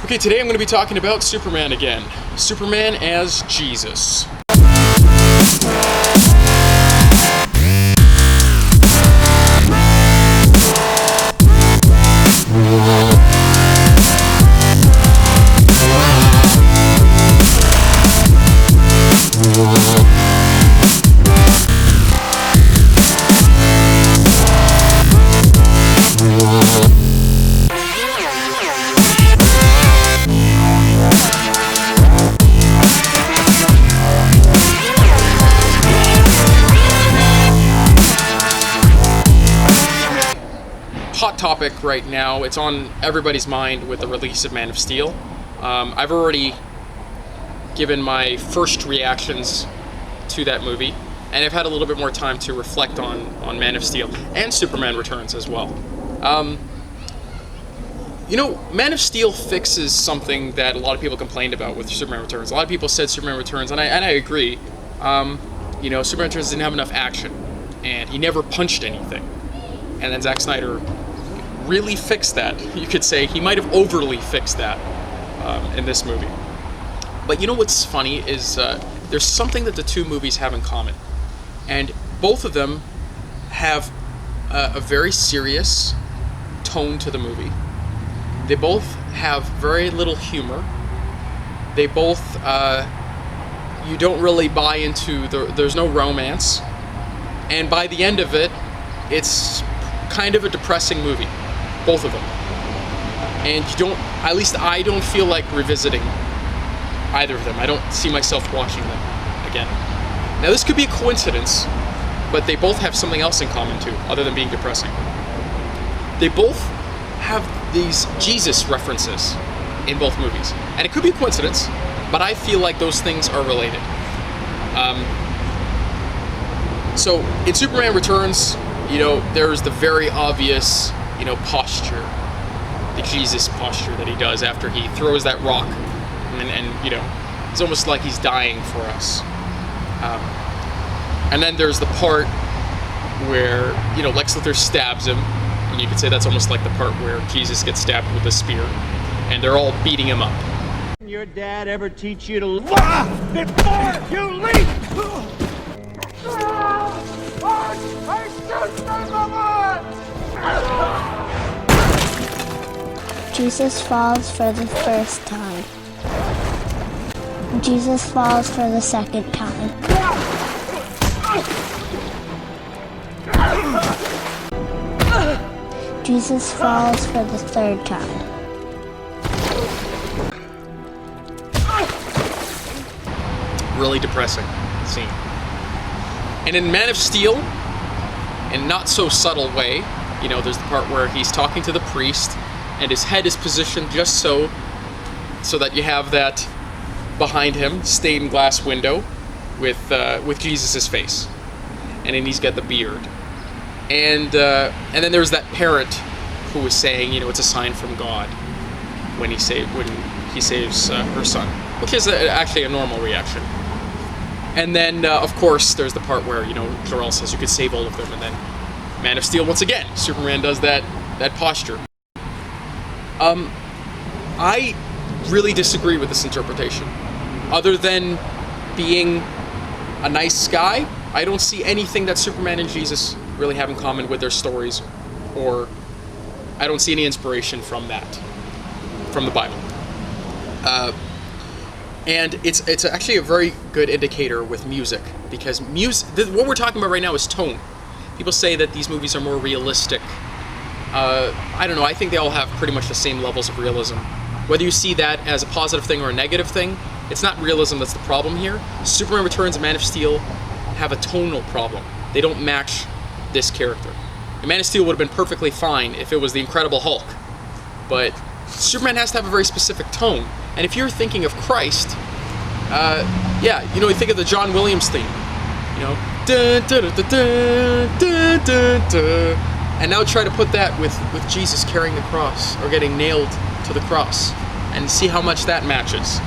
Okay, today I'm going to be talking about Superman again. Superman as Jesus. Hot topic right now. It's on everybody's mind with the release of Man of Steel. I've already given my first reactions to that movie, and I've had a little bit more time to reflect on Man of Steel and Superman Returns as well. Man of Steel fixes something that a lot of people complained about with Superman Returns. A lot of people said Superman Returns, and I agree. Superman Returns didn't have enough action, and he never punched anything. And then Zack Snyder really fixed that. You could say he might have overly fixed that in this movie. But you know what's funny is there's something that the two movies have in common. And both of them have a very serious tone to the movie. They both have very little humor. They both, you don't really buy into, there's no romance. And by the end of it, it's kind of a depressing movie. Both of them. And at least I don't feel like revisiting either of them. I don't see myself watching them again. Now this could be a coincidence, but they both have something else in common too, other than being depressing. They both have these Jesus references in both movies. And it could be a coincidence, but I feel like those things are related. So in Superman Returns, there's the very obvious posture, the Jesus posture that he does after he throws that rock, and it's almost like he's dying for us. And then there's the part where Lex Luthor stabs him, and you could say that's almost like the part where Jesus gets stabbed with a spear, and they're all beating him up. Your dad ever teach you to laugh before you leap? Jesus falls for the first time. Jesus falls for the second time. Jesus falls for the third time. Really depressing scene. And in Man of Steel, in not so subtle way, there's the part where he's talking to the priest, and his head is positioned just so that you have that behind him stained glass window with Jesus's face, and then he's got the beard, and then there's that parent who was saying, it's a sign from God when he saves her son, which is actually a normal reaction. And then of course there's the part where Jor-El says you could save all of them, and then Man of Steel once again, Superman does that posture. I really disagree with this interpretation. Other than being a nice guy, I don't see anything that Superman and Jesus really have in common with their stories, or I don't see any inspiration from the Bible. And it's actually a very good indicator with music, because what we're talking about right now is tone. People say that these movies are more realistic. I don't know, I think they all have pretty much the same levels of realism. Whether you see that as a positive thing or a negative thing, it's not realism that's the problem here. Superman Returns and Man of Steel have a tonal problem. They don't match this character. And Man of Steel would have been perfectly fine if it was the Incredible Hulk. But Superman has to have a very specific tone. And if you're thinking of Christ, you think of the John Williams theme. Dun, dun, dun, dun, dun, dun, dun. And now try to put that with Jesus carrying the cross, or getting nailed to the cross, and see how much that matches.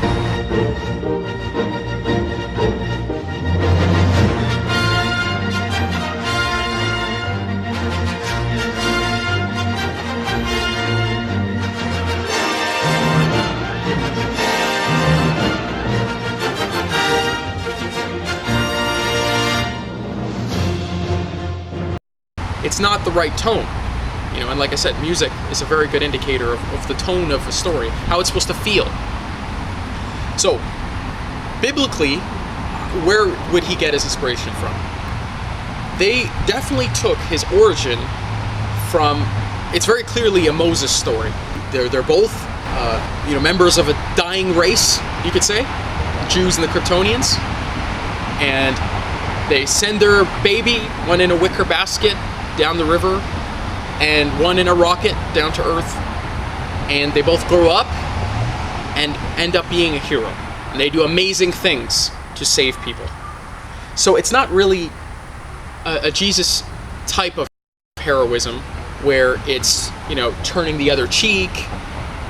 it's not the right tone. And like I said, music is a very good indicator of the tone of a story, how it's supposed to feel. So, biblically, where would he get his inspiration from? They definitely took his origin from, it's very clearly a Moses story. They're both, members of a dying race, you could say, Jews and the Kryptonians, and they send their baby, one in a wicker basket, down the river, and one in a rocket down to Earth, and they both grow up and end up being a hero, and they do amazing things to save people. So it's not really a Jesus type of heroism where it's, turning the other cheek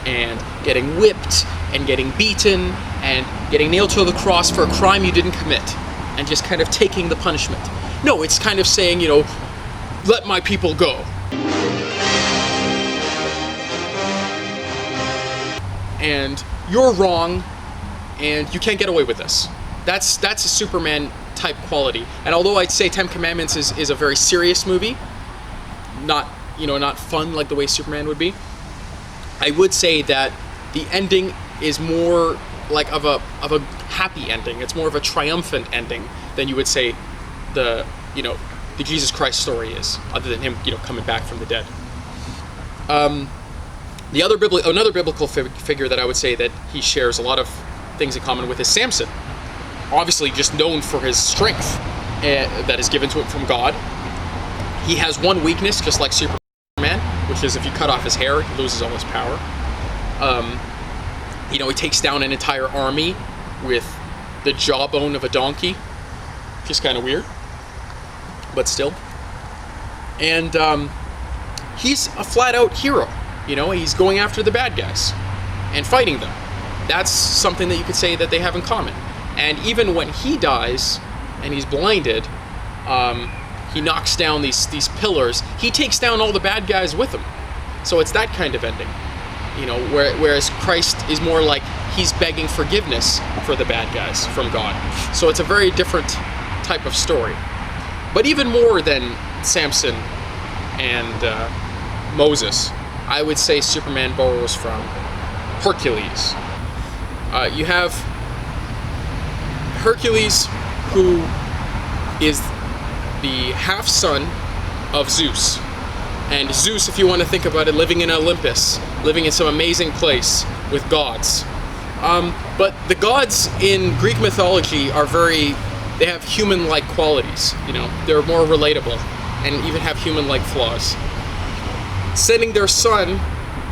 and getting whipped and getting beaten and getting nailed to the cross for a crime you didn't commit and just kind of taking the punishment. No, it's kind of saying, let my people go. And you're wrong, and you can't get away with this. That's a Superman type quality. And although I'd say Ten Commandments is a very serious movie, not fun like the way Superman would be, I would say that the ending is more like of a happy ending. It's more of a triumphant ending than you would say the Jesus Christ story is, other than him coming back from the dead. Another biblical figure that I would say that he shares a lot of things in common with is Samson. Obviously just known for his strength that is given to him from God. He has one weakness, just like Superman, which is if you cut off his hair, he loses all his power. He takes down an entire army with the jawbone of a donkey, which is kind of weird, but still. And he's a flat-out hero. He's going after the bad guys and fighting them. That's something that you could say that they have in common. And even when he dies and he's blinded, he knocks down these pillars. He takes down all the bad guys with him. So it's that kind of ending. Whereas Christ is more like he's begging forgiveness for the bad guys from God. So it's a very different type of story. But even more than Samson and Moses, I would say Superman borrows from Hercules. You have Hercules, who is the half-son of Zeus. And Zeus, if you want to think about it, living in Olympus, living in some amazing place with gods. But the gods in Greek mythology they have human-like qualities. They're more relatable and even have human-like flaws. Sending their son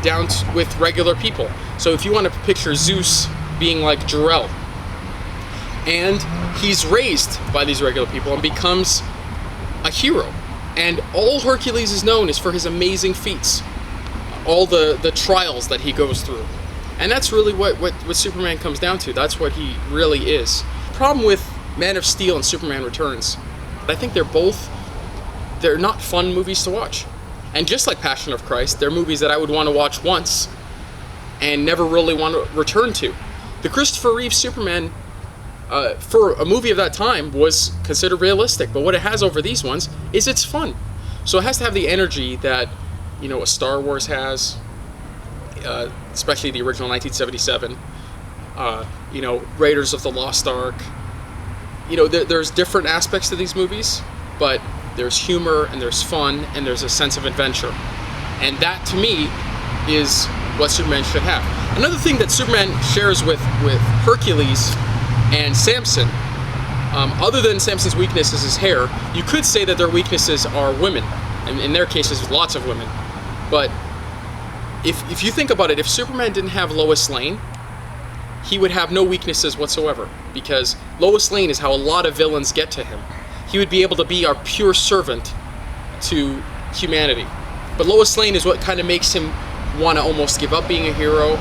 down with regular people. So if you want to picture Zeus being like Jor-El, and he's raised by these regular people and becomes a hero. And all Hercules is known is for his amazing feats, all the trials that he goes through. And that's really what Superman comes down to. That's what he really is. The problem with Man of Steel and Superman Returns, I think they're not fun movies to watch. And just like Passion of Christ, they're movies that I would want to watch once and never really want to return to. The Christopher Reeve Superman, for a movie of that time, was considered realistic, but what it has over these ones is it's fun. So it has to have the energy that a Star Wars has, especially the original 1977. Raiders of the Lost Ark. There's different aspects to these movies, but there's humor and there's fun and there's a sense of adventure, and that to me is what Superman should have. Another thing that Superman shares with Hercules and Samson, other than Samson's weakness is his hair, you could say that their weaknesses are women, and in their cases lots of women. But if you think about it, if Superman didn't have Lois Lane, he would have no weaknesses whatsoever, because Lois Lane is how a lot of villains get to him. He would be able to be our pure servant to humanity. But Lois Lane is what kind of makes him want to almost give up being a hero.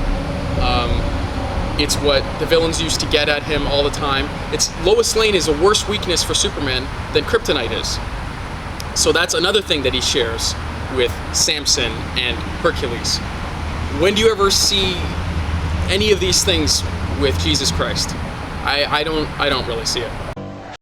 It's what the villains used to get at him all the time. Lois Lane is a worse weakness for Superman than kryptonite is. So that's another thing that he shares with Samson and Hercules. When do you ever see any of these things with Jesus Christ? I don't really see it.